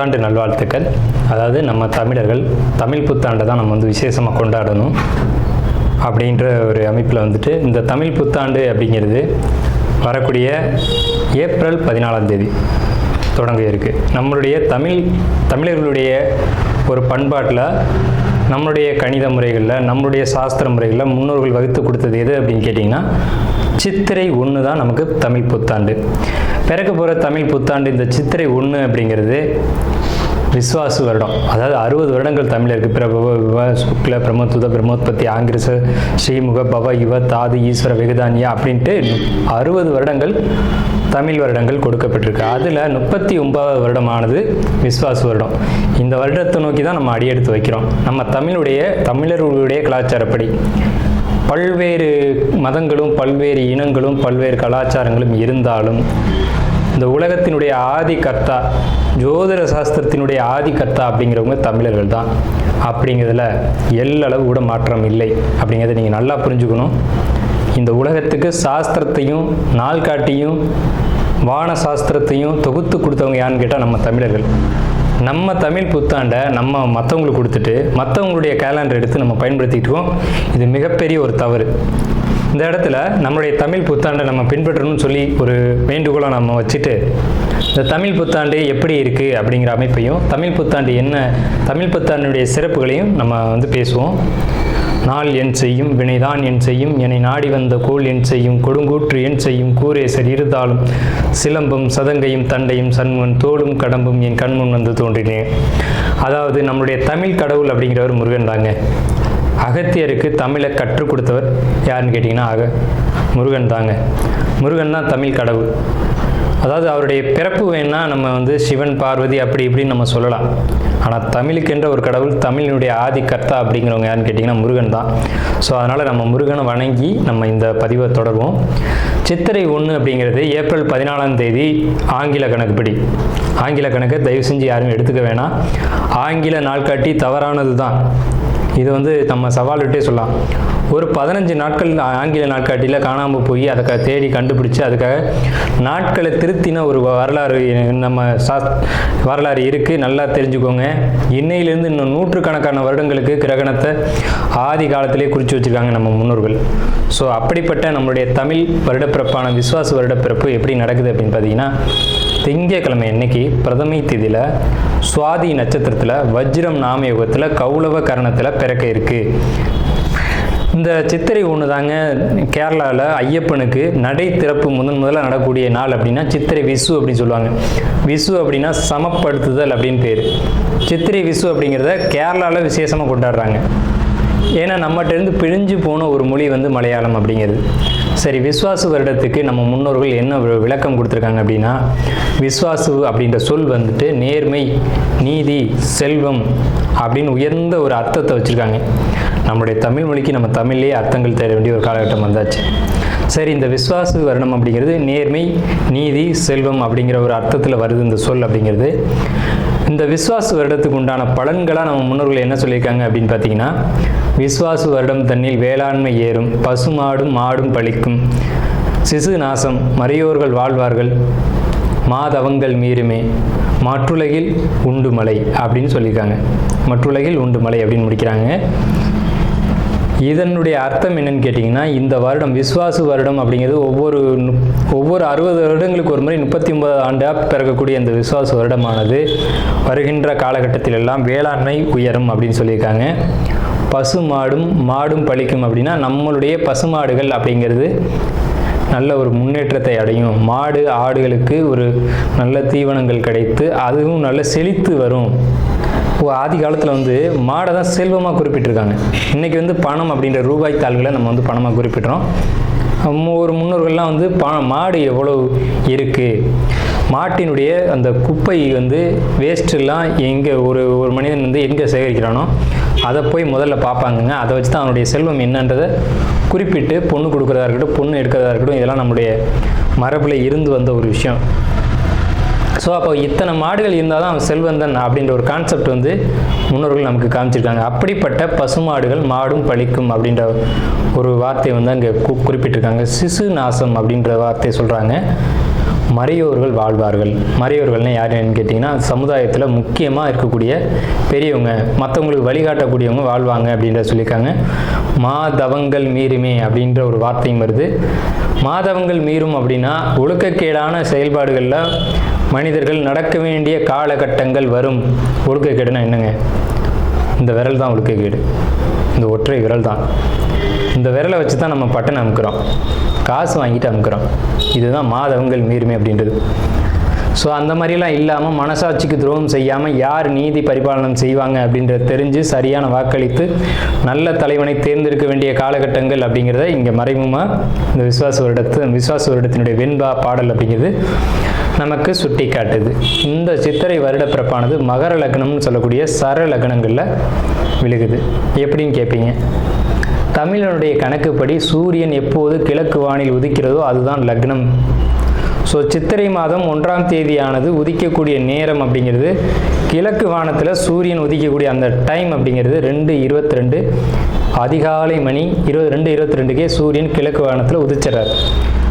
புத்தாண்டு நல்வாழ்த்துக்கள். அதாவது நம்ம தமிழர்கள் தமிழ் புத்தாண்டை தான் நம்ம வந்து விசேஷமாக கொண்டாடணும் அப்படின்ற ஒரு அமைப்பில் வந்துட்டு இந்த தமிழ் புத்தாண்டு அப்படிங்கிறது வரக்கூடிய ஏப்ரல் 14 தொடங்க இருக்குது. நம்மளுடைய தமிழர்களுடைய ஒரு பண்பாட்டில், நம்மளுடைய கணித முறைகளில், நம்மளுடைய சாஸ்திர முறைகளில் முன்னோர்கள் வகுத்து கொடுத்தது எது அப்படின்னு கேட்டிங்கன்னா சித்திரை 1 தான் நமக்கு தமிழ் புத்தாண்டு. பிறக்க போகிற தமிழ் புத்தாண்டு இந்த சித்திரை 1 அப்படிங்கிறது விஸ்வாசு வருடம். அதாவது 60 வருடங்கள் தமிழருக்கு பிரபவ விவ சுக்ல பிரமோத்துத பிரம்மோத்பத்தி ஆங்கிரச ஸ்ரீமுக பவ யுவ தாது ஈஸ்வர வெகுதானியா அப்படின்ட்டு 60 வருடங்கள் தமிழ் வருடங்கள் கொடுக்கப்பட்டிருக்கு. அதில் 39வது வருடமானது விஸ்வாசு வருடம். இந்த வருடத்தை நோக்கி தான் நம்ம அடியெடுத்து வைக்கிறோம். நம்ம தமிழர்களுடைய கலாச்சாரப்படி பல்வேறு மதங்களும் பல்வேறு இனங்களும் பல்வேறு கலாச்சாரங்களும் இருந்தாலும் இந்த உலகத்தினுடைய ஆதி கர்த்தா, ஜோதிட சாஸ்திரத்தினுடைய ஆதி கர்த்தா அப்படிங்கிறவங்க தமிழர்கள் தான். அப்படிங்கிறதுல எல்லளவு கூட மாற்றம் இல்லை அப்படிங்கிறத நீங்கள் நல்லா புரிஞ்சுக்கணும். இந்த உலகத்துக்கு சாஸ்திரத்தையும் நாள்காட்டியும் வான சாஸ்திரத்தையும் தொகுத்து கொடுத்தவங்க யாருன்னு கேட்டால் நம்ம தமிழர்கள். நம்ம தமிழ் புத்தாண்டை நம்ம மற்றவங்களுக்கு கொடுத்துட்டு மற்றவங்களுடைய கேலண்டர் எடுத்து நம்ம பயன்படுத்திக்கிட்டோம். இது மிகப்பெரிய ஒரு தவறு. இந்த இடத்துல நம்மளுடைய தமிழ் புத்தாண்டை நம்ம பின்பற்றணும்னு சொல்லி ஒரு வேண்டுகோளை நம்ம வச்சுட்டு இந்த தமிழ் புத்தாண்டு எப்படி இருக்குது அப்படிங்கிற அமைப்பையும் தமிழ் புத்தாண்டு என்ன, தமிழ் புத்தாண்டுடைய சிறப்புகளையும் நம்ம வந்து பேசுவோம். நாள் என் செய்யும் வினைதான் என் செய்யும் என்னை நாடி வந்த கோள் என் செய்யும் கொடுங்கூற்று என் செய்யும் கூரேசர் இருந்தாலும் சிலம்பும் சதங்கையும் தண்டையும் சண்முன் தோளும் கடம்பும் என் கண்முன் வந்து தோன்றினேன். அதாவது நம்மளுடைய தமிழ் கடவுள் அப்படிங்கிறவர் முருகன் தாங்க. அகத்தியருக்கு தமிழை கற்றுக் கொடுத்தவர் யாருன்னு கேட்டிங்கன்னா முருகன் தாங்க. முருகன் தான் தமிழ் கடவுள். அதாவது அவருடைய பிறப்பு வேணால் நம்ம வந்து சிவன் பார்வதி அப்படி இப்படின்னு நம்ம சொல்லலாம். ஆனால் தமிழுக்கென்ற ஒரு கடவுள், தமிழினுடைய ஆதி கர்த்தா அப்படிங்கிறவங்க யாருன்னு கேட்டிங்கன்னா முருகன் தான். ஸோ அதனால் நம்ம முருகனை வணங்கி நம்ம இந்த பதிவை தொடர்வோம். சித்திரை 1 அப்படிங்கிறது ஏப்ரல் 14 ஆங்கில கணக்குப்படி. ஆங்கில கணக்கை தயவு செஞ்சு யாரும் எடுத்துக்க வேணாம். ஆங்கில நாள்காட்டி தவறானது தான். இது வந்து நம்ம சவால் விட்டே சொல்லலாம். ஒரு 15 நாட்கள் ஆங்கில நாட்காட்டியில் காணாமல் போய் அதை தேடி கண்டுபிடிச்சி அதுக்காக நாட்களை திருத்தின ஒரு வரலாறு நம்ம வரலாறு இருக்குது. நல்லா தெரிஞ்சுக்கோங்க. இன்னையிலேருந்து இன்னும் நூற்றுக்கணக்கான வருடங்களுக்கு கிரகணத்தை ஆதி காலத்திலே குறித்து வச்சுருக்காங்க நம்ம முன்னோர்கள். ஸோ அப்படிப்பட்ட நம்மளுடைய தமிழ் வருடப்பிறப்பான விஸ்வாச வருடப்பிறப்பு எப்படி நடக்குது அப்படின்னு பார்த்தீங்கன்னா, திங்கட்கிழமை அன்னைக்கு பிரதமை திதியில் சுவாதி நட்சத்திரத்தில் வஜ்ரம் நாமயோகத்தில் கௌளவ கரணத்தில் பிறக்க இருக்குது. இந்த சித்திரை 1 தாங்க கேரளாவில் ஐயப்பனுக்கு நடை திறப்பு முதல்ல நடக்கக்கூடிய நாள் அப்படின்னா சித்திரை விசு அப்படின்னு சொல்லுவாங்க. விசு அப்படின்னா சமப்படுத்துதல் அப்படின்னு பேர். சித்திரை விசு அப்படிங்கிறத கேரளாவில் விசேஷமாக கொண்டாடுறாங்க. ஏன்னா நம்மகிட்டேருந்து பிழிஞ்சு போன ஒரு மொழி வந்து மலையாளம் அப்படிங்கிறது. சரி, விஸ்வாசு வருடத்துக்கு நம்ம முன்னோர்கள் என்ன விளக்கம் கொடுத்துருக்காங்க அப்படின்னா, விஸ்வாசு அப்படின்ற சொல் வந்துட்டு நேர்மை, நீதி, செல்வம் அப்படின்னு உயர்ந்த ஒரு அர்த்தத்தை வச்சுருக்காங்க. நம்முடைய தமிழ் மொழிக்கு நம்ம தமிழ்லேயே அர்த்தங்கள் தேட வேண்டிய ஒரு காலகட்டம் வந்தாச்சு. சரி, இந்த விஸ்வாசு வருடம் அப்படிங்கிறது நேர்மை, நீதி, செல்வம் அப்படிங்கிற ஒரு அர்த்தத்தில் வருது இந்த சொல் அப்படிங்கிறது. இந்த விஸ்வாசு வருடத்துக்கு உண்டான பலன்களாக நம்ம முன்னோர்கள் என்ன சொல்லியிருக்காங்க அப்படின்னு பார்த்தீங்கன்னா, விஸ்வாசு வருடம் தன்னில் வேளாண்மை ஏறும், பசுமாடும் மாடும் பழிக்கும், சிசு நாசம், மறையோர்கள் வாழ்வார்கள், மாதவங்கள் மீறுமே, மற்றுலகில் உண்டு மலை அப்படின்னு சொல்லியிருக்காங்க. மற்றுலகில் உண்டு மலை அப்படின்னு முடிக்கிறாங்க. இதனுடைய அர்த்தம் என்னன்னு கேட்டிங்கன்னா, இந்த வருடம் விஸ்வாசு வருடம் அப்படிங்கிறது ஒவ்வொரு 60 வருடங்களுக்கு ஒரு முறை 39 ஆண்டாக பிறக்கக்கூடிய இந்த விஸ்வாசு வருடமானது வருகின்ற காலகட்டத்தில் எல்லாம் வேளாண்மை உயரும் அப்படின்னு சொல்லியிருக்காங்க. மாடும் பழிக்கும் அப்படின்னா நம்மளுடைய பசுமாடுகள் அப்படிங்கிறது நல்ல ஒரு முன்னேற்றத்தை அடையும். மாடு ஆடுகளுக்கு ஒரு நல்ல தீவனங்கள் கிடைத்து அதுவும் நல்ல செழித்து வரும். ஆதி காலத்தில் வந்து மாடை தான் செல்வமாக குறிப்பிட்டிருக்காங்க. இன்றைக்கி வந்து பணம் அப்படின்ற ரூபாய் தாள்களை நம்ம வந்து பணமாக குறிப்பிட்றோம். ஒரு முன்னோர்கள்லாம் வந்து மாடு எவ்வளோ இருக்குது, மாட்டினுடைய அந்த குப்பை வந்து வேஸ்ட்டெல்லாம் எங்கே ஒரு மனிதன் வந்து எங்கே சேகரிக்கிறானோ அதை போய் முதல்ல பார்ப்பாங்கங்க. அதை வச்சு தான் அவனுடைய செல்வம் என்னன்றதை குறிப்பிட்டு பொண்ணு கொடுக்குறதா இருக்கட்டும், பொண்ணு எடுக்கிறதா இருக்கட்டும், இதெல்லாம் நம்முடைய மரபில் இருந்து வந்த ஒரு விஷயம். ஸோ அப்போ இத்தனை மாடுகள் இருந்தால் தான் அவன் செல்வந்தன் அப்படின்ற ஒரு கான்செப்ட் வந்து முன்னோர்கள் நமக்கு காமிச்சிருக்காங்க. அப்படிப்பட்ட பசுமாடுகள் மாடும் பழிக்கும் அப்படின்ற ஒரு வார்த்தையை வந்து அங்கே குறிப்பிட்டிருக்காங்க. சிசு நாசம் அப்படின்ற வார்த்தையை சொல்கிறாங்க. மறையோர்கள் வாழ்வார்கள். மறையோர்கள்னால் யாருன்னு கேட்டிங்கன்னா சமுதாயத்தில் முக்கியமாக இருக்கக்கூடிய பெரியவங்க, மற்றவங்களுக்கு வழிகாட்டக்கூடியவங்க வாழ்வாங்க அப்படின்ற சொல்லியிருக்காங்க. மாதவங்கள் மீறுமே அப்படின்ற ஒரு வார்த்தையும் வருது. மாதவங்கள் மீறும் அப்படின்னா ஒழுக்கக்கேடான செயல்பாடுகளில் மனிதர்கள் நடக்க வேண்டிய காலகட்டங்கள் வரும். ஒழுக்கக்கேடுனா என்னங்க? இந்த விரல் தான் ஒழுக்கக்கேடு, இந்த ஒற்றை விரல் தான். இந்த விரலை வச்சு தான் நம்ம பட்டனை அமுக்கிறோம், காசு வாங்கிட்டு அமுக்கிறோம். இதுதான் மாதவங்கள் மீறுமே அப்படின்றது. ஸோ அந்த மாதிரிலாம் இல்லாமல் மனசாட்சிக்கு துரோகம் செய்யாமல் யார் நீதி பரிபாலனம் செய்வாங்க அப்படின்றத தெரிஞ்சு சரியான வாக்களித்து நல்ல தலைவனை தேர்ந்தெடுக்க வேண்டிய காலகட்டங்கள் அப்படிங்கிறத இங்கே மறைமுகமாக இந்த விசுவாச வருடத்தினுடைய வெண்பா பாடல் அப்படிங்கிறது நமக்கு சுட்டி காட்டுது. இந்த சித்திரை வருட பிறப்பானது மகர லக்னம்னு சொல்லக்கூடிய சர லக்னங்களில் விழுகுது. எப்படின்னு கேட்பீங்க? தமிழனுடைய கணக்குப்படி சூரியன் எப்போது கிழக்கு வானில் உதிக்கிறதோ அதுதான் லக்னம். ஸோ சித்திரை மாதம் 1ஆம் தேதியானது உதிக்கக்கூடிய நேரம் அப்படிங்கிறது கிழக்கு வானத்தில் சூரியன் உதிக்கக்கூடிய அந்த டைம் அப்படிங்கிறது 2:22 அதிகாலை மணி 2:22க்கே சூரியன் கிழக்கு வானத்தில் உதிச்சிடறாரு.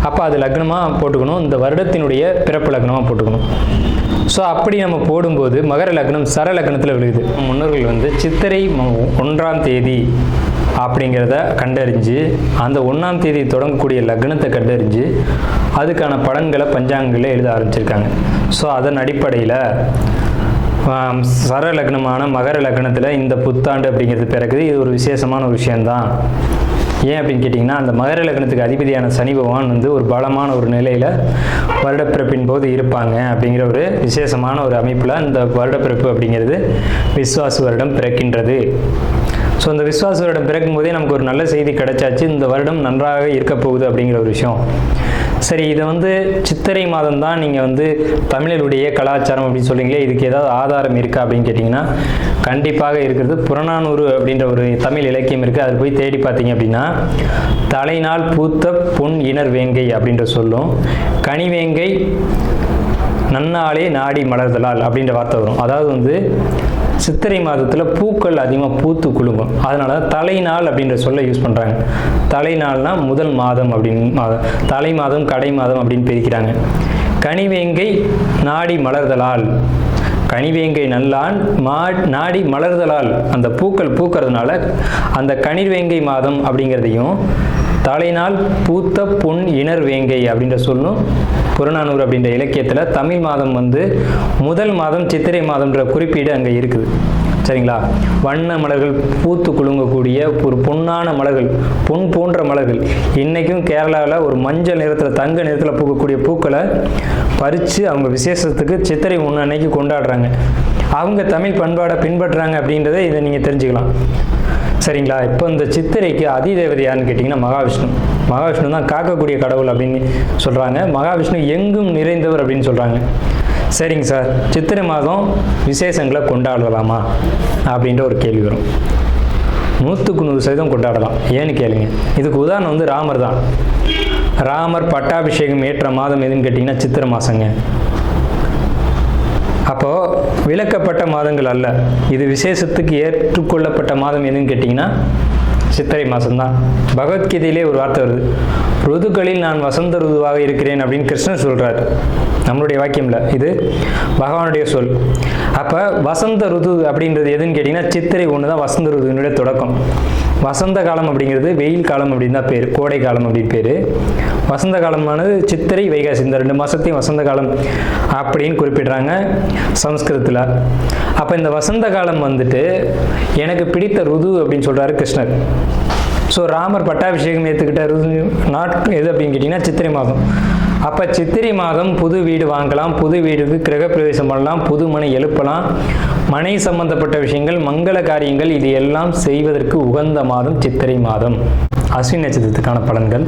அப்போ அது லக்னமாக போட்டுக்கணும், இந்த வருடத்தினுடைய பிறப்பு லக்னமாக போட்டுக்கணும். ஸோ அப்படி நம்ம போடும்போது மகர லக்னம் சர லக்னத்தில் விழுகுது. முன்னோர்கள் சித்திரை 1ஆம் தேதி அப்படிங்கிறத கண்டறிஞ்சு அந்த 1ஆம் தேதி தொடங்கக்கூடிய லக்னத்தை கண்டறிஞ்சு அதுக்கான பலன்களை பஞ்சாங்கங்களில் எழுத ஆரம்பிச்சிருக்காங்க. ஸோ அதன் அடிப்படையில் சர லக்னமான மகர லக்னத்தில் இந்த புத்தாண்டு அப்படிங்கிறது பிறகுது. இது ஒரு விசேஷமான ஒரு விஷயந்தான். ஏன் அப்படின்னு கேட்டிங்கன்னா, அந்த மகர லக்னத்துக்கு அதிபதியான சனி பகவான் ஒரு பலமான ஒரு நிலையில் வருடப்பிறப்பின் போது இருப்பாங்க அப்படிங்கிற ஒரு விசேஷமான ஒரு அமைப்பில் இந்த வருடப்பிறப்பு அப்படிங்கிறது விஸ்வாச வருடம் பிறக்கின்றது. ஸோ இந்த விஸ்வாச வருடம் பிறக்கும் போதே நமக்கு ஒரு நல்ல செய்தி கிடைச்சாச்சு, இந்த வருடம் நன்றாக இருக்க போகுது அப்படிங்கிற ஒரு விஷயம். சரி, இதை சித்திரை மாதம் தான் நீங்கள் தமிழருடைய கலாச்சாரம் அப்படின்னு சொல்றீங்களே, இதுக்கு ஏதாவது ஆதாரம் இருக்கா அப்படின்னு கேட்டிங்கன்னா கண்டிப்பாக இருக்கிறது. புறநானூறு அப்படின்ற ஒரு தமிழ் இலக்கியம் இருக்குது. அதில் போய் தேடி பார்த்தீங்க அப்படின்னா தலைநாள் பூத்த பொன் இணர் வேங்கை அப்படின்ற சொல்லும், கனிவேங்கை நன்னாளே நாடி மலர்தலால் அப்படின்ற வார்த்தை வரும். அதாவது சித்திரை மாதத்தில் பூக்கள் அதிகமாக பூத்து குலுங்கும். அதனால தலைநாள் அப்படின்ற சொல்ல யூஸ் பண்ணுறாங்க. தலைநாள்னா முதல் மாதம் அப்படின்னு, தலை மாதம் கடை மாதம் அப்படின்னு பிரிக்கிறாங்க. கனிவேங்கை நாடி மலர்தலால், கனிவேங்கை நல்லான் நாடி மலர்தலால், அந்த பூக்கள் பூக்கிறதுனால அந்த கனிவேங்கை மாதம் அப்படிங்கிறதையும் தலைநாள் பூத்த பொன் இணர் வேங்கை அப்படின்ற சொல்லும் புறநானூறு அப்படின்ற இலக்கியத்தில் தமிழ் மாதம் முதல் மாதம் சித்திரை மாதம்ன்ற குறிப்பீடு அங்கே இருக்குது. சரிங்களா? வண்ண மலர்கள் பூத்து குலுங்கக்கூடிய ஒரு பொன்னான மலர்கள், பொன் போன்ற மலர்கள். இன்றைக்கும் கேரளாவில் ஒரு மஞ்சள் நிறத்தில் தங்க நிறத்தில் பூக்கக்கூடிய பூக்களை பறித்து அவங்க விசேஷத்துக்கு சித்திரை 1 அன்னைக்கு கொண்டாடுறாங்க. அவங்க தமிழ் பண்பாடை பின்பற்றுறாங்க அப்படின்றத இதை நீங்கள் தெரிஞ்சுக்கலாம். சரிங்களா? இப்போ இந்த சித்திரைக்கு அதிதேவதை யாருன்னு கேட்டிங்கன்னா மகாவிஷ்ணு. மகாவிஷ்ணு தான் காக்கக்கூடிய கடவுள் அப்படின்னு சொல்கிறாங்க. மகாவிஷ்ணு எங்கும் நிறைந்தவர் அப்படின்னு சொல்கிறாங்க. சரிங்க சார், சித்திரை மாதம் விசேஷங்களை கொண்டாடலாமா அப்படின்ற ஒரு கேள்வி வரும். 100% கொண்டாடலாம். ஏன்னு கேளுங்க. இதுக்கு உதாரணம் ராமர் தான். ராமர் பட்டாபிஷேகம் ஏற்ற மாதம் எதுன்னு கேட்டிங்கன்னா சித்திரை மாதங்க. அப்போது விலக்கப்பட்ட மாதங்கள் அல்ல, இது விசேஷத்துக்கு ஏற்றுக்கொள்ளப்பட்ட மாதம் எதுன்னு கேட்டிங்கன்னா சித்திரை மாதம்தான். பகவத்கீதையிலே ஒரு வார்த்தை வருது, ருதுக்களில் நான் வசந்த ருதுவாக இருக்கிறேன் அப்படின்னு கிருஷ்ணன் சொல்கிறார். நம்மளுடைய வாக்கியம்ல, இது பகவானுடைய சொல். அப்போ வசந்த ருது அப்படின்றது எதுன்னு கேட்டிங்கன்னா சித்திரை 1 தான் வசந்த ருதுனுடைய தொடக்கம். வசந்த காலம் அப்படிங்கிறது வெயில் காலம் அப்படின்னு தான் பேர், கோடை காலம் அப்படின்னு பேர். வசந்த காலமானது சித்திரை வைகாசி, இந்த 2 மாதத்தையும் வசந்த காலம் அப்படின்னு குறிப்பிடுறாங்க சமஸ்கிருதத்தில். அப்போ இந்த வசந்த காலம் எனக்கு பிடித்த ருது அப்படின்னு சொல்கிறாரு கிருஷ்ணர். ஸோ ராமர் பட்டாபிஷேகம் ஏற்றுக்கிட்ட நாட்கள் எது அப்படின்னு கேட்டிங்கன்னா சித்திரை மாதம். அப்போ சித்திரை மாதம் புது வீடு வாங்கலாம், புது வீடுக்கு கிரகப்பிரவேசம் பண்ணலாம், புது மனை எழுப்பலாம், மனை சம்பந்தப்பட்ட விஷயங்கள், மங்கள காரியங்கள், இது எல்லாம் செய்வதற்கு உகந்த மாதம் சித்திரை மாதம். அஸ்வினி நட்சத்திரத்துக்கான பலன்கள்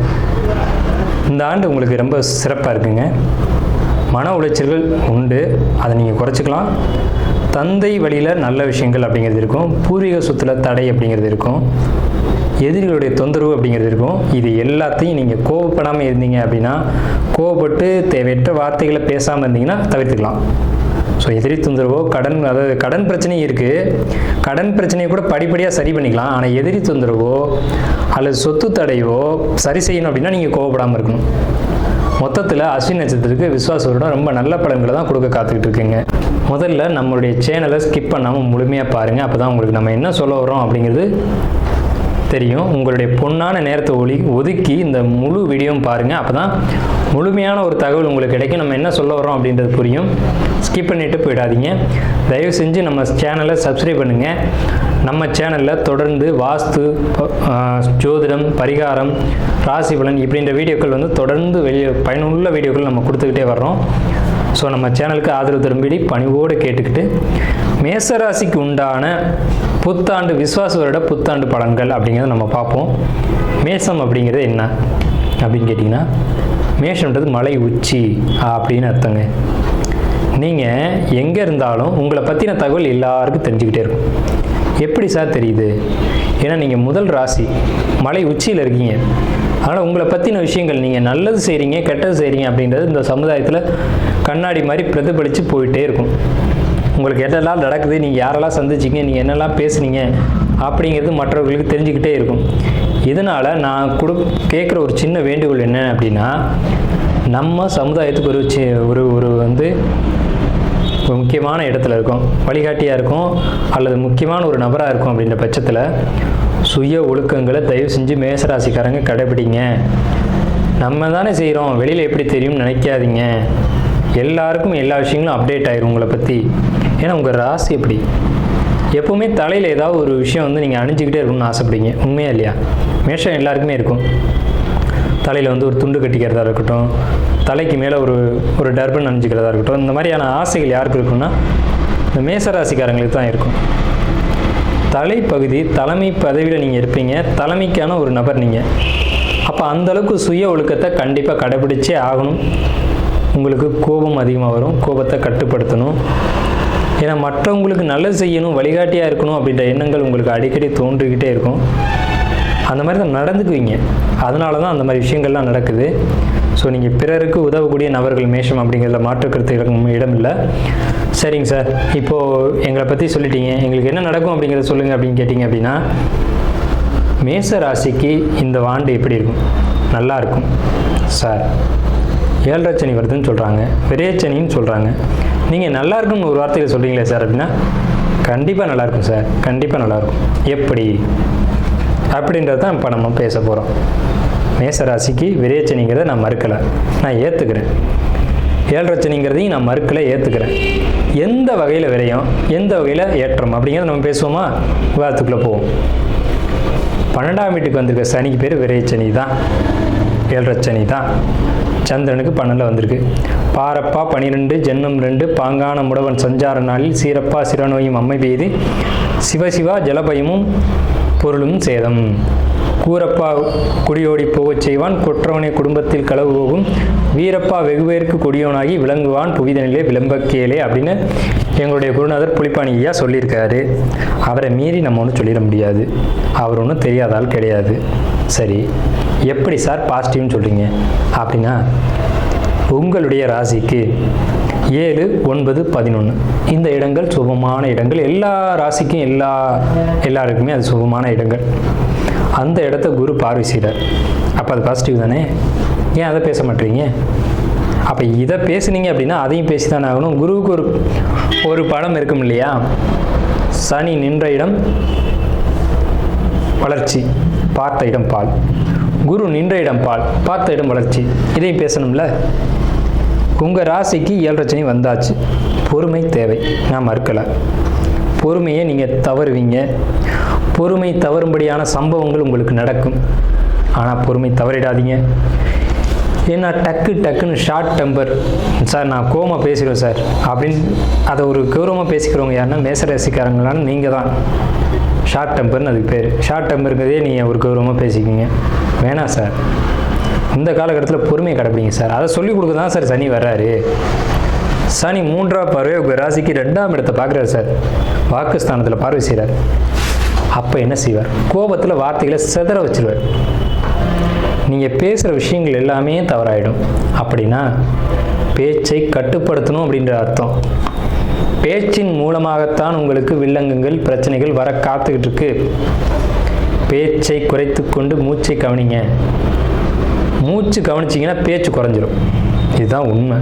இந்த ஆண்டு உங்களுக்கு ரொம்ப சிறப்பாக இருக்குங்க. மன உளைச்சல்கள் உண்டு, அதை நீங்கள் குறைச்சிக்கலாம். தந்தை வழியில் நல்ல விஷயங்கள் அப்படிங்கிறது இருக்கும். பூர்வீக சொத்துல தடை அப்படிங்கிறது இருக்கும். எதிரிகளுடைய தொந்தரவு அப்படிங்கிறது இருக்கும். இது எல்லாத்தையும் நீங்கள் கோவப்படாமல் இருந்தீங்க அப்படின்னா, கோவப்பட்டு தேவையற்ற வார்த்தைகளை பேசாமல் இருந்தீங்கன்னா தவிர்த்துக்கலாம். ஸோ எதிரி தொந்தரவோ அதாவது கடன் பிரச்சனையும் இருக்குது. கடன் பிரச்சனையை கூட படிப்படியாக சரி பண்ணிக்கலாம். ஆனால் எதிரி தொந்தரவோ அல்லது சொத்து தடையோ சரி செய்யணும் அப்படின்னா நீங்கள் கோவப்படாமல் இருக்கணும். மொத்தத்தில் அஸ்வினி நட்சத்திரத்துக்கு விஸ்வாச வருடம் ரொம்ப நல்ல பலன்களை தான் கொடுக்க காத்துக்கிட்டு இருக்குங்க. முதல்ல நம்மளுடைய சேனலை ஸ்கிப் பண்ணாமல் முழுமையாக பாருங்கள். அப்போ தான் உங்களுக்கு நம்ம என்ன சொல்ல வரோம் அப்படிங்கிறது தெரியும். உங்களுடைய பொன்னான நேரத்தை ஒதுக்கி இந்த முழு வீடியோவும் பாருங்கள். அப்போ தான் முழுமையான ஒரு தகவல் உங்களுக்கு கிடைக்கும். நம்ம என்ன சொல்ல வரோம் அப்படின்றது புரியும். ஸ்கிப் பண்ணிவிட்டு போயிடாதீங்க. தயவு செஞ்சு நம்ம சேனலை சப்ஸ்கிரைப் பண்ணுங்கள். நம்ம சேனலில் தொடர்ந்து வாஸ்து, ஜோதிடம், பரிகாரம், ராசி பலன் இப்படின்ற வீடியோக்கள் வந்து தொடர்ந்து பயனுள்ள வீடியோக்கள் நம்ம கொடுத்துக்கிட்டே வர்றோம். ஸோ நம்ம சேனலுக்கு ஆதரவு தரும்படி பணிவோடு கேட்டுக்கிட்டு, மேசராசிக்கு உண்டான புத்தாண்டு விஸ்வாச வருட புத்தாண்டு பலன்கள் அப்படிங்கிறத நம்ம பார்ப்போம். மேசம் அப்படிங்கிறது என்ன அப்படின்னு கேட்டிங்கன்னா, மேஷம்ன்றது மலை உச்சி அப்படின்னு அர்த்தங்க. நீங்கள் எங்கே இருந்தாலும் உங்களை பற்றின தகவல் எல்லாருக்கும் தெரிஞ்சுக்கிட்டே இருக்கும். எப்படி சார் தெரியுது? ஏன்னா நீங்கள் முதல் ராசி மலை உச்சியில் இருக்கீங்க. அதனால் உங்களை பற்றின விஷயங்கள், நீங்கள் நல்லது செய்கிறீங்க கெட்டது செய்கிறீங்க அப்படின்றது இந்த சமுதாயத்தில் கண்ணாடி மாதிரி பிரதிபலித்து போயிட்டே இருக்கும். உங்களுக்கு என்னெல்லாம் நடக்குது, நீங்கள் யாரெல்லாம் சந்திச்சிங்க, நீங்கள் என்னெல்லாம் பேசுனீங்க அப்படிங்கிறது மற்றவர்களுக்கு தெரிஞ்சுக்கிட்டே இருக்கும். இதனால் நான் கேட்குற ஒரு சின்ன வேண்டுகோள் என்ன அப்படின்னா, நம்ம சமுதாயத்துக்கு ஒரு வந்து ஒரு முக்கியமான இடத்துல இருக்கும், வழிகாட்டியாக இருக்கும், அல்லது முக்கியமான ஒரு நபராக இருக்கும். அப்படின்ற பட்சத்தில் சுய ஒழுக்கங்களை தயவு செஞ்சு மேசராசிக்காரங்க கடைபிடிங்க. நம்ம தானே செய்கிறோம், வெளியில் எப்படி தெரியும்னு நினைக்காதீங்க. எல்லாருக்கும் எல்லா விஷயங்களும் அப்டேட் ஆயிரும் உங்களை பற்றி. ஏன்னா உங்கள் ராசி எப்படி எப்போவுமே தலையில் ஏதாவது ஒரு விஷயம் வந்து நீங்கள் அணிஞ்சிக்கிட்டே இருக்கணும்னு ஆசைப்படுங்க. உண்மையா இல்லையா? மேஷம் எல்லாருக்குமே இருக்கும். தலையில் வந்து ஒரு துண்டு கட்டிக்கிறதா இருக்கட்டும், தலைக்கு மேலே ஒரு டர்பன் அணிஞ்சிக்கிறதா இருக்கட்டும், இந்த மாதிரியான ஆசைகள் யாருக்கு இருக்குன்னா இந்த மேசராசிக்காரங்களுக்கு தான் இருக்கும். தலைப்பகுதி தலைமை பதவியில் நீங்கள் இருப்பீங்க, தலைமைக்கான ஒரு நபர் நீங்கள். அப்போ அந்தளவுக்கு சுய ஒழுக்கத்தை கண்டிப்பாக கடைபிடிச்சே ஆகணும். உங்களுக்கு கோபம் அதிகமாக வரும், கோபத்தை கட்டுப்படுத்தணும். ஏன்னா மற்றவங்களுக்கு நல்லது செய்யணும், வழிகாட்டியாக இருக்கணும் அப்படின்ற எண்ணங்கள் உங்களுக்கு அடிக்கடி தோன்றிக்கிட்டே இருக்கும். அந்த மாதிரி தான் நடந்துக்குவீங்க. அதனால தான் அந்த மாதிரி விஷயங்கள்லாம் நடக்குது. ஸோ நீங்கள் பிறருக்கு உதவக்கூடிய நபர்கள் மேஷம் அப்படிங்கிறத மாற்றுக்கிறதுக்கு இடம் இல்லை. சரிங்க சார், இப்போது எங்களை பற்றி சொல்லிட்டீங்க, எங்களுக்கு என்ன நடக்கும் அப்படிங்கிறத சொல்லுங்கள் அப்படின்னு கேட்டிங்க அப்படின்னா, மேச ராசிக்கு இந்த ஆண்டு எப்படி இருக்கும்? நல்லா இருக்கும் சார். 7 சனி வருதுன்னு சொல்கிறாங்க, விரயச்சனின்னு சொல்கிறாங்க. நீங்கள் நல்லா இருக்கும்னு ஒரு வார்த்தையில் சொல்கிறீங்களே சார் அப்படின்னா, கண்டிப்பாக நல்லாயிருக்கும் சார், கண்டிப்பாக நல்லாயிருக்கும். எப்படி அப்படின்றது தான் இப்போ நம்ம பேச போகிறோம். மேசராசிக்கு விரயச்சனிங்கிறத நான் மறுக்கலை, நான் ஏற்றுக்கிறேன். 7 சனிங்கிறதையும் நான் மறுக்கலை, ஏற்றுக்கிறேன். எந்த வகையில் விரயம், எந்த வகையில் ஏற்றம் அப்படிங்கிறத நம்ம பேசுவோமா? விவாதத்துக்குள்ளே போவோம். 12ஆம் வீட்டுக்கு வந்திருக்க சனிக்கு பேர் விரயச்சனி தான், 7 சனி தான். சந்திரனுக்கு 12 வந்திருக்கு. பாரப்பா 12 ஜென்மம் 2 பாங்கான முடவன் சஞ்சார நாளில் சீரப்பா சிறநோயும் அம்மை பெய்து சிவசிவா ஜலபயமும் பொருளும் சேதம். கூரப்பா குடியோடி போகச் செய்வான், கொற்றவனை குடும்பத்தில் களவு போகும், வீரப்பா வெகுவேற்கு கொடியோனாகி விளங்குவான் புவிதனிலே விளம்பக்கேலே அப்படின்னு எங்களுடைய குருநாதர் புலிப்பாணி ஐயா சொல்லியிருக்காரு. அவரை மீறி நம்ம ஒன்றும் சொல்லிட முடியாது. அவர் ஒன்றும் தெரியாத ஆள் கிடையாது. சரி, எப்படி சார் பாசிட்டிவ்னு சொல்கிறீங்க அப்படின்னா, உங்களுடைய ராசிக்கு 7, 9, 11 இந்த இடங்கள் சுபமான இடங்கள். எல்லா ராசிக்கும் எல்லாருக்குமே அது சுபமான இடங்கள். அந்த இடத்த குரு பார்வை செய்கிறார். அப்போ அது பாசிட்டிவ் தானே? ஏன் அதை பேச மாட்டீங்க? அப்போ இதை பேசுனீங்க அப்படின்னா அதையும் பேசி தானே ஆகணும். குருவுக்கு ஒரு படம் இருக்கும் இல்லையா? சனி நின்ற இடம் வளர்ச்சி, பார்த்த இடம் பால். குரு நின்ற இடம் பால், பார்த்த இடம் வளர்ச்சி. இதையும் பேசணும்ல. உங்கள் ராசிக்கு 7 சனி வந்தாச்சு. பொறுமை தேவை, நான் மறுக்கலை. பொறுமையை நீங்கள் தவறுவீங்க. பொறுமை தவறும்படியான சம்பவங்கள் உங்களுக்கு நடக்கும். ஆனால் பொறுமை தவறிடாதீங்க. ஏன்னா டக்குன்னு ஷார்ட் டெம்பர் சார், நான் கோவமாக பேசிடுவேன் சார் அப்படின்னு அதை ஒரு கௌரவமாக பேசிக்கிறவங்க யாருன்னா மேசராசிக்காரங்களான்னு நீங்கள் தான். ஷார்ட் டெம்பர்னு அதுக்கு பேர். ஷார்ட் டெம்பருங்கிறதே நீங்கள் ஒரு கௌரவமாக பேசிக்கிங்க. வேணாம் சார், இந்த காலகட்டத்தில் பொறுமையை கடைப்பிடிங்க சார். அதை சொல்லிக் கொடுக்க தான் சார் சனி வர்றாரு. சனி 3ஆம் பார்வை உங்கள் ராசிக்கு 2ஆம் இடத்தை பார்க்குறாரு சார். வாக்குஸ்தானத்தில் பார்வை செய்கிறார். அப்போ என்ன செய்வார்? கோபத்தில் வார்த்தைகளை சிதற வச்சிருவார். நீங்கள் பேசுகிற விஷயங்கள் எல்லாமே தவறாயிடும். அப்படின்னா பேச்சை கட்டுப்படுத்தணும் அப்படின்ற அர்த்தம். பேச்சின் மூலமாகத்தான் உங்களுக்கு வில்லங்கங்கள் பிரச்சனைகள் வர காத்துக்கிட்டு இருக்கு. பேச்சை குறைத்து கொண்டு மூச்சை கவனிங்க. மூச்சு கவனிச்சிங்கன்னா பேச்சு குறைஞ்சிரும். இதுதான் உண்மை.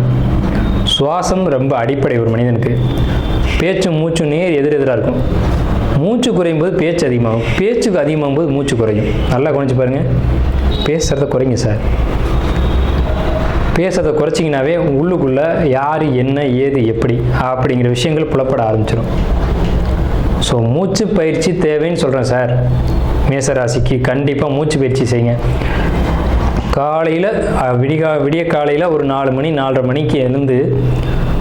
சுவாசம் ரொம்ப அடிப்படை ஒரு மனிதனுக்கு. பேச்சும் மூச்சும் நேர் எதிரெதிராக இருக்கும். மூச்சு குறையும் போது பேச்சு அதிகமாகும், பேச்சுக்கு அதிகமாகும் போது மூச்சு குறையும். நல்லா கவனிச்சு பாருங்கள். பேசுகிறத குறைங்க சார். பேசுறதை குறைச்சிங்கனாவே உள்ளுக்குள்ளே யார் என்ன ஏது எப்படி அப்படிங்கிற விஷயங்கள் புலப்பட ஆரம்பிச்சிடும். ஸோ மூச்சு பயிற்சி தேவைன்னு சொல்கிறேன் சார். மேசராசிக்கு கண்டிப்பாக மூச்சு பயிற்சி செய்யுங்க. காலையில் விடிய காலையில் ஒரு 4 மணி 4:30 மணிக்கு எழுந்து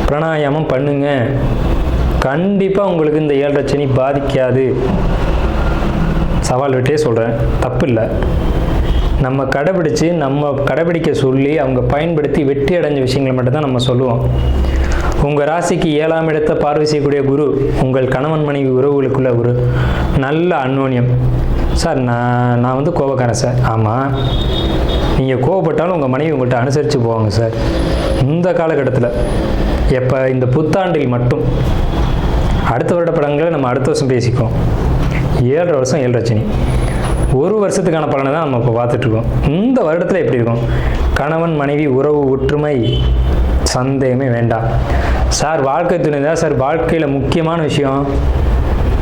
பிராணாயாமம் பண்ணுங்க. கண்டிப்பாக உங்களுக்கு இந்த 7:30 சனி பாதிக்காது. சவால் விட்டே சொல்கிறேன், தப்பு இல்லை. நம்ம கடைபிடிக்க சொல்லி அவங்க பயன்படுத்தி வெற்றி அடைஞ்ச விஷயங்களை மட்டும்தான் நம்ம சொல்லுவோம். உங்கள் ராசிக்கு 7ஆம் இடத்தை பார்வை செய்யக்கூடிய குரு உங்கள் கணவன் மனைவி உறவுகளுக்குள்ள ஒரு நல்ல அந்யோன்யம். சார் நான் வந்து கோபக்காரன் சார். ஆமாம், நீங்கள் கோபப்பட்டாலும் உங்கள் மனைவி உங்கள்கிட்ட அனுசரித்து போவாங்க சார். இந்த காலகட்டத்தில் எப்போ இந்த புத்தாண்டில் மட்டும், அடுத்த வருட படங்களை நம்ம அடுத்த வருஷம் பேசிக்குவோம். 7 வருஷம் 7 சனி, ஒரு வருஷத்துக்கான பலனை தான் நம்ம இப்போ பார்த்துட்ருக்கோம். இந்த வருடத்தில் எப்படி இருக்கும்? கணவன் மனைவி உறவு ஒற்றுமை சந்தேகமே வேண்டாம் சார். வாழ்க்கை துணை தான் சார் வாழ்க்கையில் முக்கியமான விஷயம்.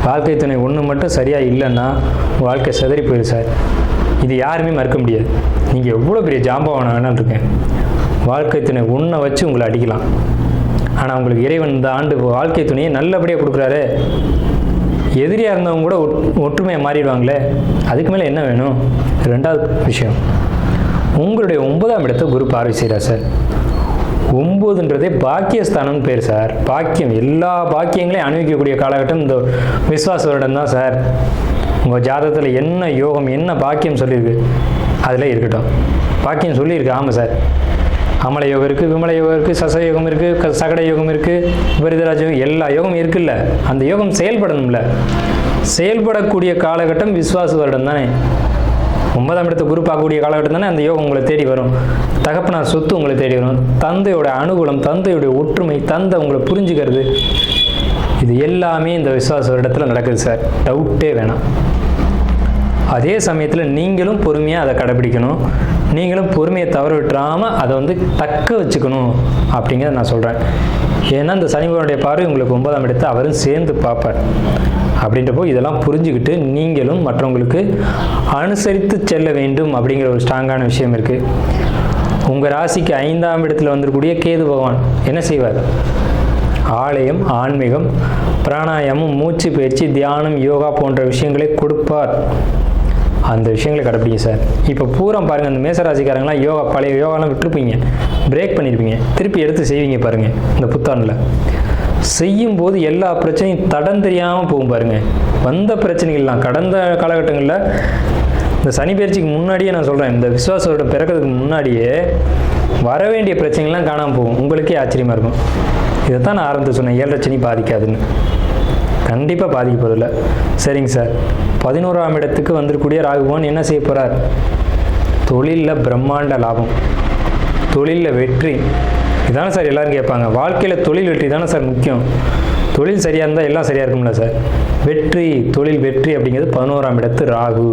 வாழ்க்கை துணை ஒன்று மட்டும் சரியாக இல்லைன்னா வாழ்க்கை சிதறி போயிடும் சார். இது யாருமே மறுக்க முடியாது. நீங்கள் எவ்வளோ பெரிய ஜாம்பவான வேணாலும் இருக்கேன், வாழ்க்கை துணை ஒன்றை வச்சு உங்களை அடிக்கலாம். ஆனால் உங்களுக்கு இறைவன் இந்த ஆண்டு வாழ்க்கை துணையை நல்லபடியாக கொடுக்குறாரு. எதிரியாக இருந்தவங்க கூட ஒற்றுமையாக மாறிடுவாங்களே, அதுக்கு மேலே என்ன வேணும்? 2வது விஷயம், உங்களுடைய 9ஆம் இடத்தை குரு பார்வை செய்கிறார் சார். 9ன்றதே பாக்கியஸ்தானம்னு பேர் சார். பாக்கியம், எல்லா பாக்கியங்களையும் அனுபவிக்கக்கூடிய காலகட்டம் இந்த விஸ்வாச வருடம் தான் சார். உங்கள் ஜாதகத்தில் என்ன யோகம் என்ன பாக்கியம் சொல்லியிருக்கு அதில் இருக்கட்டும். பாக்கியம் சொல்லியிருக்கு. ஆமாம் சார், அமல யோகம் இருக்குது, விமல யோகம் இருக்குது, சச யோகம் இருக்குது, சகட யோகம் இருக்குது, விபரீதராஜ யோகம், எல்லா யோகம் இருக்குல்ல. அந்த யோகம் செயல்படணும்ல. செயல்படக்கூடிய காலகட்டம் விஸ்வாச வருடம் தானே. 9ஆம் இடத்தை குரு பார்க்கக்கூடிய காலகட்டம் தானே. அந்த யோகம் உங்களை தேடி வரும். தகப்பனார் சொத்து உங்களை தேடி வரும். தந்தையோட அனுகூலம், தந்தையுடைய ஒற்றுமை, தந்தை உங்களை புரிஞ்சுக்கிறது, இது எல்லாமே இந்த விஸ்வாச வருடத்தில் நடக்குது சார். டவுட்டே வேணாம். அதே சமயத்தில் நீங்களும் பொறுமையாக அதை கடைபிடிக்கணும். நீங்களும் பொறுமையை தவற விட்டுறாமல் அதை வந்து தக்க வச்சுக்கணும் அப்படிங்கிறத நான் சொல்கிறேன். ஏன்னா இந்த சனிபகவானுடைய பார்வை உங்களுக்கு 9ஆம் இடத்தை அவரும் சேர்ந்து பார்ப்பார். அப்படின்றப்போ இதெல்லாம் புரிஞ்சுக்கிட்டு நீங்களும் மற்றவங்களுக்கு அனுசரித்து செல்ல வேண்டும் அப்படிங்கிற ஒரு ஸ்ட்ராங்கான விஷயம் இருக்குது. உங்கள் ராசிக்கு 5ஆம் இடத்துல வந்திருக்கக்கூடிய கேது பகவான் என்ன செய்வார்? ஆலயம், ஆன்மீகம், பிராணாயாமம், மூச்சு பயிற்சி, தியானம், யோகா போன்ற விஷயங்களை கொடுப்பார். அந்த விஷயங்களை கடைப்பிடிங்க சார். இப்போ பூரா பாருங்கள், அந்த மேசராசிக்காரங்களாம் யோகா பழைய யோகாலாம் விட்டுருப்பீங்க, பிரேக் பண்ணியிருப்பீங்க, திருப்பி எடுத்து செய்வீங்க பாருங்கள். இந்த புத்தாண்டில் செய்யும்போது எல்லா பிரச்சனையும் தடம் தெரியாமல் போகும் பாருங்கள். வந்த பிரச்சனைகள்லாம் கடந்த காலகட்டங்களில் இந்த சனி பயிற்சிக்கு முன்னாடியே நான் சொல்கிறேன், இந்த விசுவாசோட பிறக்கிறதுக்கு முன்னாடியே வர வேண்டிய பிரச்சனைகள்லாம் காணாமல் போகும். உங்களுக்கே ஆச்சரியமாக இருக்கும். இதைத்தான் நான் ஆரம்பத்தில் சொன்னேன், 7:30 சனி பாதிக்காதுன்னு. கண்டிப்பாக பாதிக்க போதில்லை. சரிங்க சார். 11ஆம் இடத்துக்கு வந்திருக்கக்கூடிய ராகுபவன் என்ன செய்ய போகிறார்? தொழிலில் பிரம்மாண்ட லாபம், தொழிலில் வெற்றி. இதானே சார் எல்லோரும் கேட்பாங்க. வாழ்க்கையில் தொழில் வெற்றி தானே சார் முக்கியம். தொழில் சரியாக இருந்தால் எல்லாம் சரியாக இருக்கும்ல சார். வெற்றி, தொழில் வெற்றி அப்படிங்கிறது 11ஆம் இடத்து ராகு.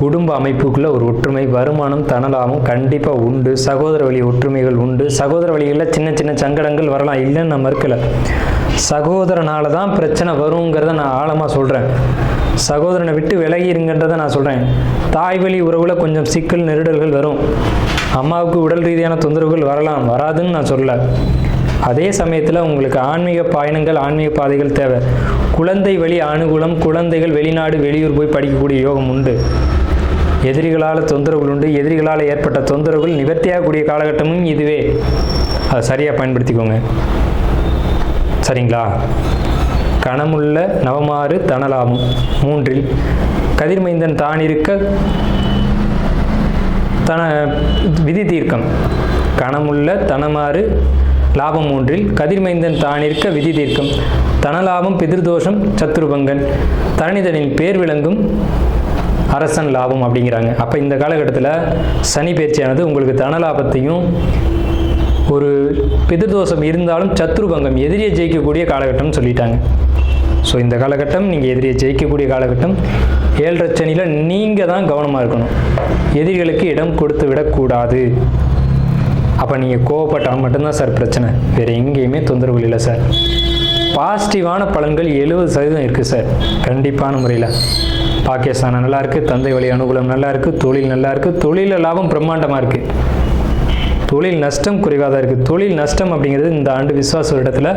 குடும்ப அமைப்புக்குள்ளே ஒரு ஒற்றுமை, வருமானம், தனலாபம் கண்டிப்பாக உண்டு. சகோதர வழி ஒற்றுமைகள் உண்டு. சகோதர வழிகளில் சின்ன சின்ன சங்கடங்கள் வரலாம், இல்லைன்னு நான் மறுக்கலை. சகோதரனால தான் பிரச்சனை வருங்கிறத நான் ஆழமாக சொல்கிறேன். சகோதரனை விட்டு விலகிருங்கன்றதை நான் சொல்கிறேன். தாய் வழி உறவில் கொஞ்சம் சிக்கல் நெருடல்கள் வரும். அம்மாவுக்கு உடல் ரீதியான தொந்தரவுகள் வரலாம், வராதுன்னு நான் சொல்லலை. அதே சமயத்தில் உங்களுக்கு ஆன்மீக பயணங்கள், ஆன்மீக பாதைகள் தேவை. குழந்தை வழி அனுகூலம், குழந்தைகள் வெளிநாடு வெளியூர் போய் படிக்கக்கூடிய யோகம் உண்டு. எதிரிகளால் தொந்தரவுகள் உண்டு. எதிரிகளால் ஏற்பட்ட தொந்தரவுகள் நிவர்த்தியாகக்கூடிய காலகட்டமும் இதுவே. அதை சரியாக பயன்படுத்திக்கோங்க. சரிங்களா? கணமுள்ள நவமாறு தனலாபம் 3 கதிர்மைந்தன் தானிருக்க விதி தீர்க்கம். கணமுள்ள தனமாறு லாபம் 3 கதிர்மைந்தன் தானிருக்க விதி தீர்க்கம். தனலாபம் பிதிர்தோஷம் சத்ருபங்கன். தரணிதனின் பேர் விளங்கும் அரசன் லாபம் அப்படிங்கிறாங்க. அப்போ இந்த காலகட்டத்தில் சனி பயிற்சியானது உங்களுக்கு தனலாபத்தையும், ஒரு பிதிர்தோஷம் இருந்தாலும் சத்ருபங்கம், எதிரியை ஜெயிக்கக்கூடிய காலகட்டம்னு சொல்லிட்டாங்க. ஸோ இந்த காலகட்டம் நீங்கள் எதிரியை ஜெயிக்கக்கூடிய காலகட்டம். 7 சனியில் நீங்கள் தான் கவனமாக இருக்கணும். எதிரிகளுக்கு இடம் கொடுத்து விடக்கூடாது. அப்போ நீங்கள் கோவப்பட்டால் மட்டும்தான் சார் பிரச்சனை, வேறு எங்கேயுமே தொந்தரவு இல்லை சார். பாசிட்டிவான பலன்கள் 70% இருக்குது சார். கண்டிப்பான முறையில் பாகிஸ்தான் நல்லா இருக்குது, தந்தை வழி அனுகூலம் நல்லா இருக்குது, தொழில் நல்லா இருக்குது, தொழில் லாபம் பிரம்மாண்டமாக இருக்குது, தொழில் நஷ்டம் குறைவாக தான் இருக்குது. தொழில் நஷ்டம் அப்படிங்கிறது இந்த ஆண்டு விசுவாச இடத்துல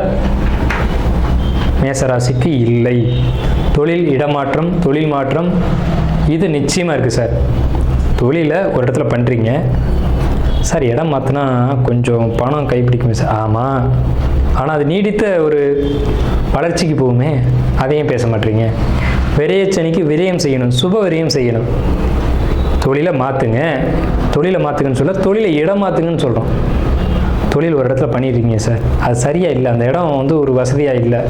மேசராசிக்கு இல்லை. தொழில் இடமாற்றம், தொழில் மாற்றம் இது நிச்சயமாக இருக்குது சார். தொழிலை ஒரு இடத்துல பண்ணுறீங்க சார், இடம் மாற்றினா கொஞ்சம் பணம் கைப்பிடிக்குமே சார். ஆமாம், ஆனால் அது நீடித்த ஒரு வளர்ச்சிக்கு போகுமே, அதையும் பேச மாட்டீங்க. விரயச்சனிக்கு விரயம் செய்யணும், சுப விரயம் செய்யணும். தொழிலை மாற்றுங்க, தொழிலை மாற்றுங்கன்னு சொல்ல, தொழிலை இடம் மாற்றுங்கன்னு சொல்கிறோம். தொழில் ஒரு இடத்துல பண்ணியிருக்கீங்க சார், அது சரியாக இல்லை, அந்த இடம் வந்து ஒரு வசதியாக இல்லை.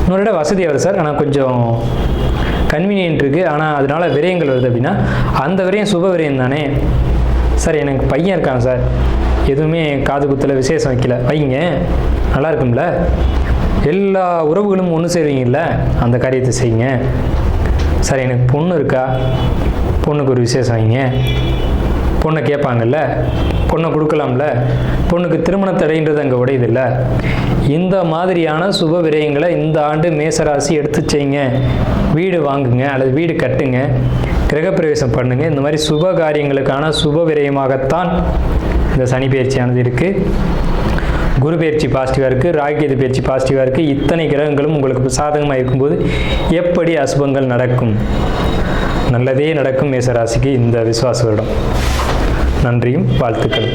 இன்னொரு இடம் வசதியாக வருது சார், ஆனால் கொஞ்சம் கன்வீனியன்ட் இருக்குது, ஆனால் அதனால விரயங்கள் வருது அப்படின்னா அந்த விரயம் சுப விரயம் தானே சார். எனக்கு பையன் இருக்கான் சார், எதுவுமே காது குத்தில் விசேஷம் வைக்கல, வைங்க, நல்லா இருக்கும்ல. எல்லா உறவுகளும் ஒன்று சேருவீங்கல்ல, அந்த காரியத்தை செய்யுங்க சார். எனக்கு பொண்ணு இருக்கா, பொண்ணுக்கு ஒரு விசேஷம் வைங்க, பொண்ணை கேட்பாங்கல்ல, பொண்ணை கொடுக்கலாம்ல, பொண்ணுக்கு திருமண தடைன்றது அங்கே உடையதில்லை. இந்த மாதிரியான சுப விரயங்களை இந்த ஆண்டு மேசராசி எடுத்து செய்யுங்க. வீடு வாங்குங்க அல்லது வீடு கட்டுங்க, கிரகப்பிரவேசம் பண்ணுங்க. இந்த மாதிரி சுப காரியங்களுக்கான சுப விரயமாகத்தான் இந்த சனி பயிற்சியானது இருக்குது. குரு பயிற்சி பாசிட்டிவாக இருக்குது, ராகுகேது பயிற்சி பாசிட்டிவாக இருக்குது. இத்தனை கிரகங்களும் உங்களுக்கு சாதகமாக இருக்கும்போது எப்படி அசுபங்கள் நடக்கும்? நல்லதே நடக்கும் மேசராசிக்கு இந்த விசுவாச வருடம். நன்றியும் வாழ்த்துக்கள்.